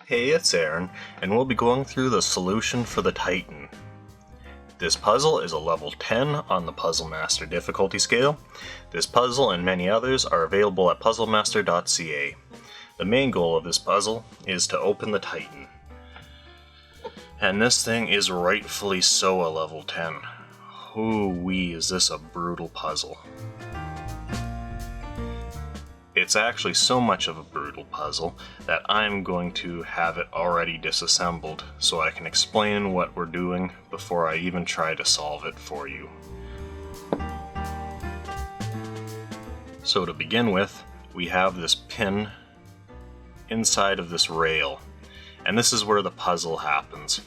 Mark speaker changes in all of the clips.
Speaker 1: Hey, it's Aaron, and we'll be going through the solution for the Titan. This puzzle is a level 10 on the Puzzle Master difficulty scale. This puzzle and many others are available at puzzlemaster.ca. The main goal of this puzzle is to open the Titan. And this thing is rightfully so a level 10. Ooh-wee, is this a brutal puzzle. It's actually so much of a brutal puzzle that I'm going to have it already disassembled so I can explain what we're doing before I even try to solve it for you. So to begin with, we have this pin inside of this rail, and this is where the puzzle happens.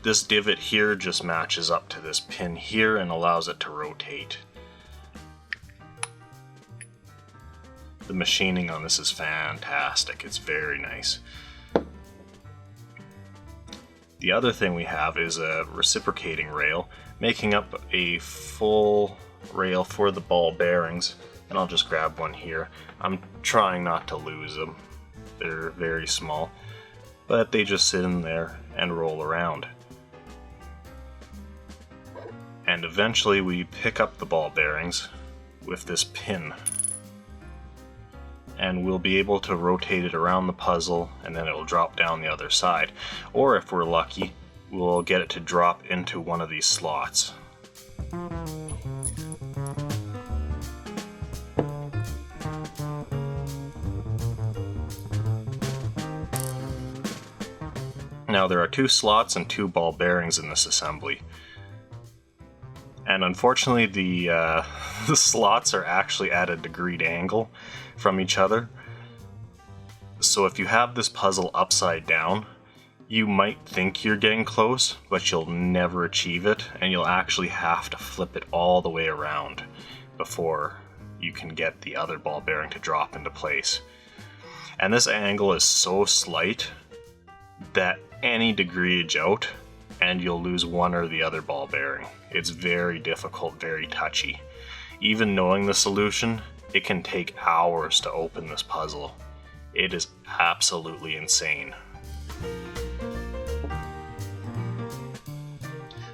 Speaker 1: This divot here just matches up to this pin here and allows it to rotate. The machining on this is fantastic. It's very nice. The other thing we have is a reciprocating rail, making up a full rail for the ball bearings. And I'll just grab one here. I'm trying not to lose them. They're very small, but they just sit in there and roll around. And eventually we pick up the ball bearings with this pin. And we'll be able to rotate it around the puzzle, and then it'll drop down the other side. Or if we're lucky, we'll get it to drop into one of these slots. Now there are 2 slots and 2 ball bearings in this assembly. And unfortunately the slots are actually at a degreed angle from each other. So if you have this puzzle upside down, you might think you're getting close, but you'll never achieve it, and you'll actually have to flip it all the way around before you can get the other ball bearing to drop into place. And this angle is so slight that any degreeage out and you'll lose one or the other ball bearing. It's very difficult, very touchy. Even knowing the solution, it can take hours to open this puzzle. It is absolutely insane.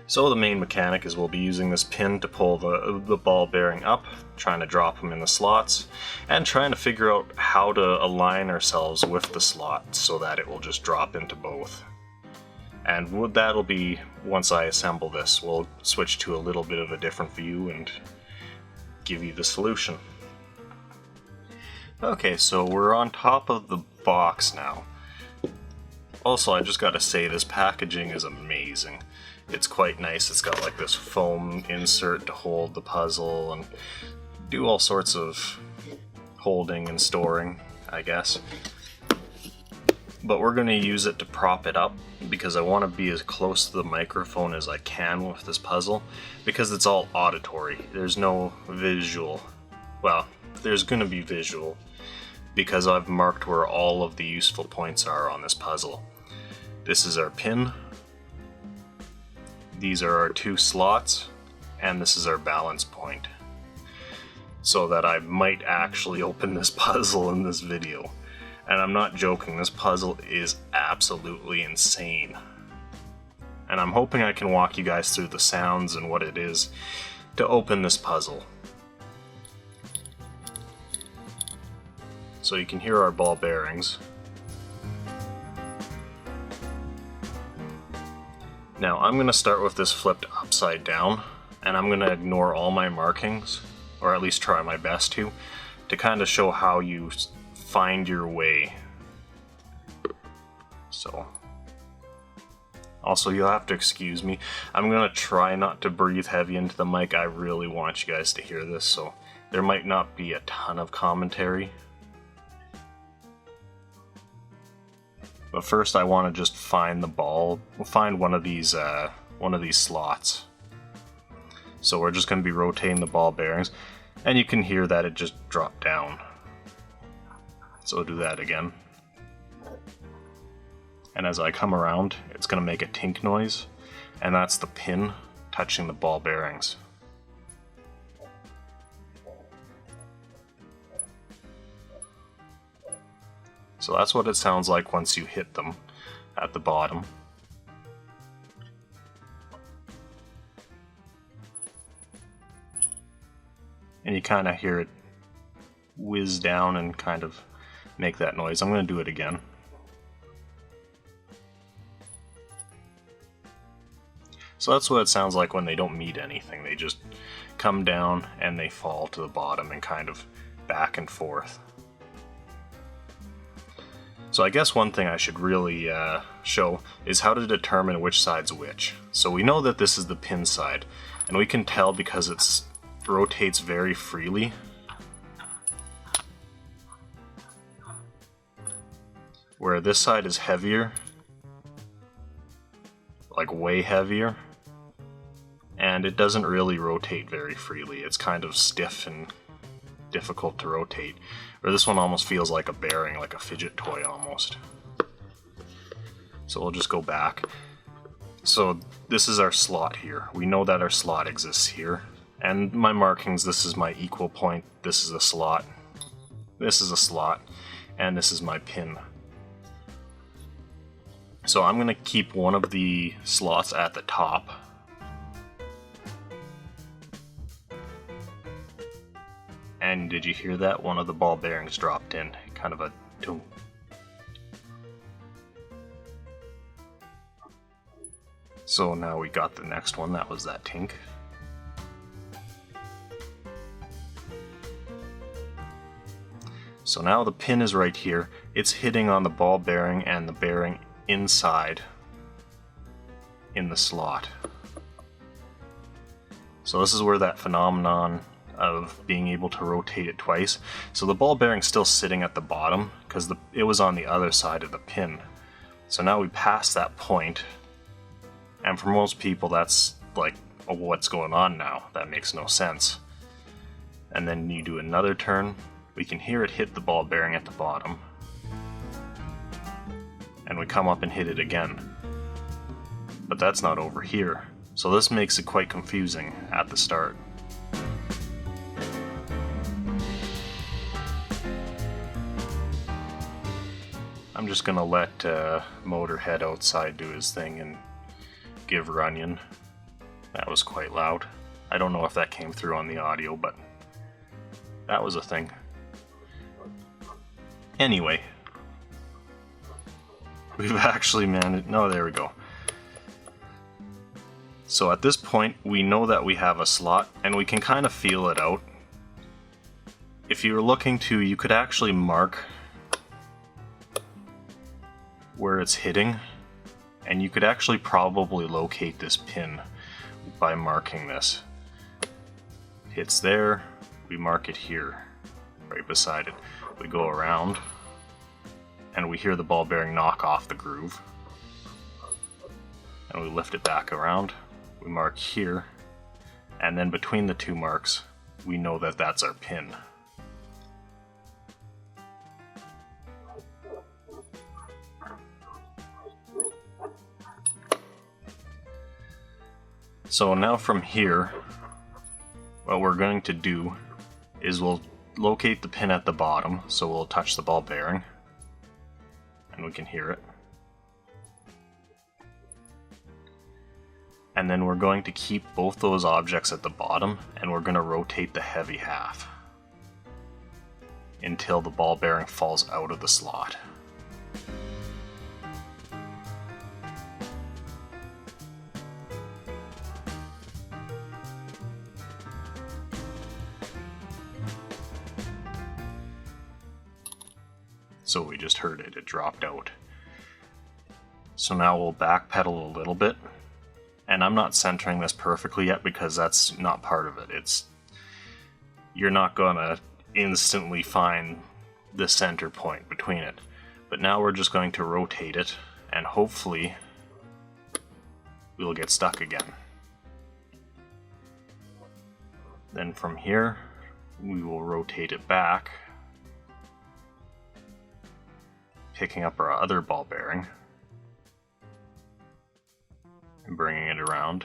Speaker 1: So the main mechanic is we'll be using this pin to pull the ball bearing up, trying to drop them in the slots, and trying to figure out how to align ourselves with the slot so that it will just drop into both. And that'll be, once I assemble this, we'll switch to a little bit of a different view and give you the solution. Okay, so we're on top of the box now. Also, I just gotta say, this packaging is amazing. It's quite nice. It's got like this foam insert to hold the puzzle and do all sorts of holding and storing, I guess. But we're going to use it to prop it up because I want to be as close to the microphone as I can with this puzzle, because it's all auditory. There's no visual. Well, there's going to be visual because I've marked where all of the useful points are on this puzzle. This is our pin. These are our 2 slots, and this is our balance point. So that I might actually open this puzzle in this video. And I'm not joking, this puzzle is absolutely insane. And I'm hoping I can walk you guys through the sounds and what it is to open this puzzle. So you can hear our ball bearings. Now I'm going to start with this flipped upside down, and I'm going to ignore all my markings, or at least try my best to kind of show how you find your way. So, also you'll have to excuse me. I'm going to try not to breathe heavy into the mic. I really want you guys to hear this, so there might not be a ton of commentary. But first I want to just find the ball. We'll find one of these slots. So we're just going to be rotating the ball bearings, and you can hear that it just dropped down. So we'll do that again. And as I come around, it's going to make a tink noise, and that's the pin touching the ball bearings. So that's what it sounds like once you hit them. at the bottom. And you kind of hear it whiz down and kind of make that noise. I'm going to do it again. So that's what it sounds like when they don't meet anything. They just come down and they fall to the bottom and kind of back and forth. So I guess one thing I should really show is how to determine which side's which. So we know that this is the pin side, and we can tell because it rotates very freely. Where this side is heavier, like way heavier, and it doesn't really rotate very freely. It's kind of stiff and difficult to rotate. Or this one almost feels like a bearing, like a fidget toy almost. So we'll just go back. So this is our slot here. We know that our slot exists here. And my markings, this is my equal point, this is a slot, this is a slot, and this is my pin. So I'm going to keep one of the slots at the top. And did you hear that? One of the ball bearings dropped in. Kind of a doom. So now we got the next one. That was that tink. So now the pin is right here. It's hitting on the ball bearing and the bearing inside in the slot. So this is where that phenomenon of being able to rotate it twice. So the ball bearing's still sitting at the bottom because it was on the other side of the pin. So now we pass that point, and for most people that's like, oh, what's going on now? That makes no sense. And then you do another turn, we can hear it hit the ball bearing at the bottom, and we come up and hit it again. But that's not over here. So this makes it quite confusing at the start. I'm just gonna let Motor head outside do his thing and give Runyon. That was quite loud. I don't know if that came through on the audio, but that was a thing. Anyway, we've actually managed. No, there we go. So at this point, we know that we have a slot, and we can kind of feel it out. If you were looking to, you could actually mark where it's hitting, and you could actually probably locate this pin by marking this. Hits there, we mark it here, right beside it. We go around, and we hear the ball bearing knock off the groove. And we lift it back around, we mark here, and then between the two marks, we know that that's our pin. So now from here, what we're going to do is we'll locate the pin at the bottom, so we'll touch the ball bearing, and we can hear it. And then we're going to keep both those objects at the bottom, and we're going to rotate the heavy half until the ball bearing falls out of the slot. So we just heard it dropped out. So now we'll backpedal a little bit, and I'm not centering this perfectly yet because that's not part of it. You're not gonna instantly find the center point between it. But now we're just going to rotate it, and hopefully we'll get stuck again. Then from here, we will rotate it back, picking up our other ball bearing and bringing it around,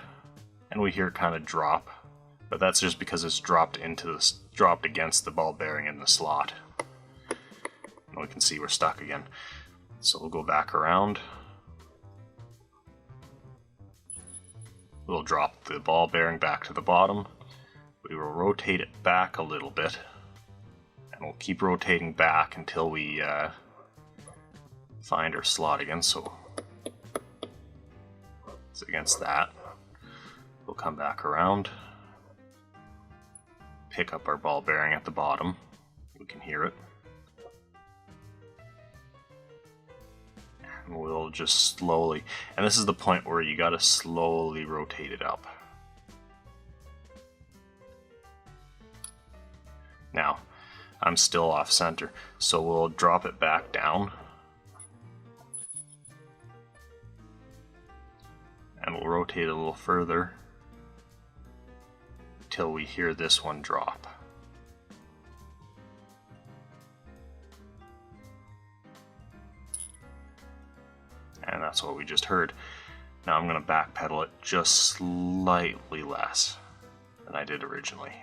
Speaker 1: and we hear it kind of drop, but that's just because it's dropped against the ball bearing in the slot. And we can see we're stuck again. So we'll go back around, We'll drop the ball bearing back to the bottom. We will rotate it back a little bit, and we'll keep rotating back until we find our slot again. So it's against that. We'll come back around, pick up our ball bearing at the bottom. We can hear it. And we'll just slowly, and this is the point where you gotta slowly rotate it up. Now, I'm still off center, so we'll drop it back down. And we'll rotate it a little further till we hear this one drop. And that's what we just heard. Now I'm going to backpedal it just slightly less than I did originally.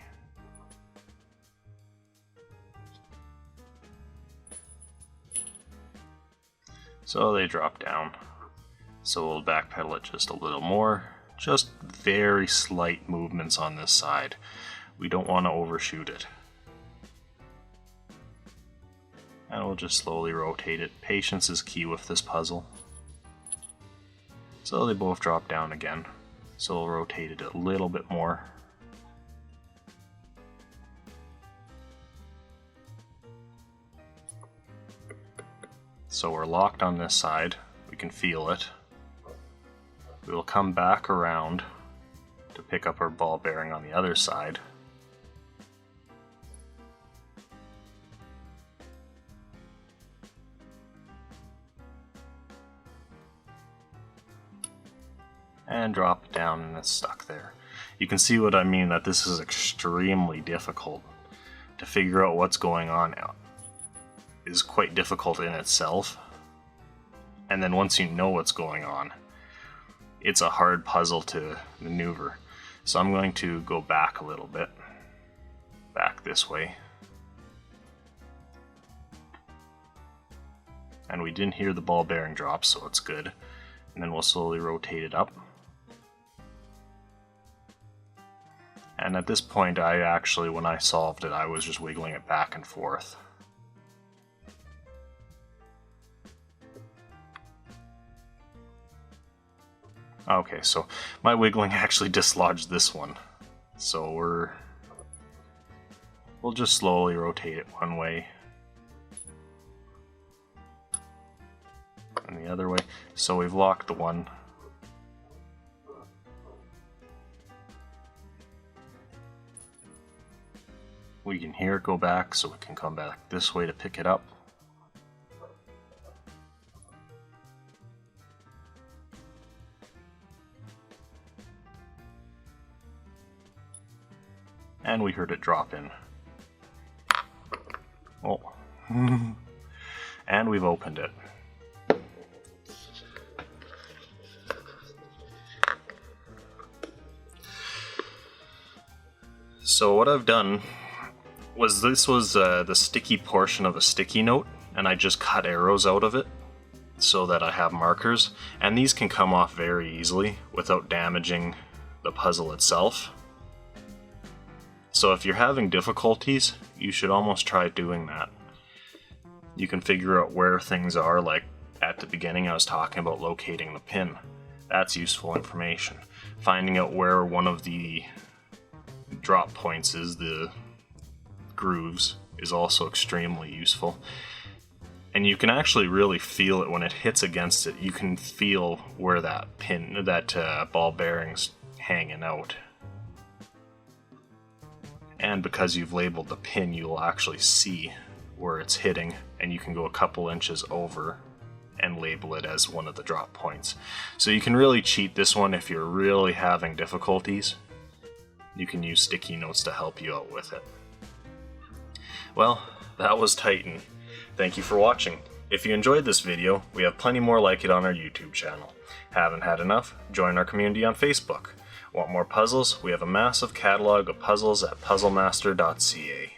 Speaker 1: So they drop down. So we'll backpedal it just a little more. Just very slight movements on this side. We don't want to overshoot it. And we'll just slowly rotate it. Patience is key with this puzzle. So they both drop down again. So we'll rotate it a little bit more. So we're locked on this side. We can feel it. We will come back around to pick up our ball bearing on the other side. And drop it down, and it's stuck there. You can see what I mean, that this is extremely difficult. To figure out what's going on now is quite difficult in itself. And then once you know what's going on, it's a hard puzzle to maneuver. So I'm going to go back a little bit. Back this way. And we didn't hear the ball bearing drop, so it's good. And then we'll slowly rotate it up. And at this point, I actually, when I solved it, I was just wiggling it back and forth. Okay, so my wiggling actually dislodged this one. So we'll just slowly rotate it one way and the other way. So we've locked the one. We can hear it go back, so we can come back this way to pick it up. And we heard it drop in. Oh. And we've opened it. So what I've done was, this was the sticky portion of a sticky note, and I just cut arrows out of it so that I have markers, and these can come off very easily without damaging the puzzle itself. So if you're having difficulties, you should almost try doing that. You can figure out where things are, like at the beginning I was talking about locating the pin. That's useful information. Finding out where one of the drop points is, the grooves, is also extremely useful. And you can actually really feel it when it hits against it. You can feel where that pin, that ball bearing's hanging out. And because you've labeled the pin, you'll actually see where it's hitting, and you can go a couple inches over and label it as one of the drop points. So you can really cheat this one if you're really having difficulties. You can use sticky notes to help you out with it. Well, that was Titan. Thank you for watching. If you enjoyed this video, we have plenty more like it on our YouTube channel. Haven't had enough? Join our community on Facebook. Want more puzzles? We have a massive catalog of puzzles at puzzlemaster.ca.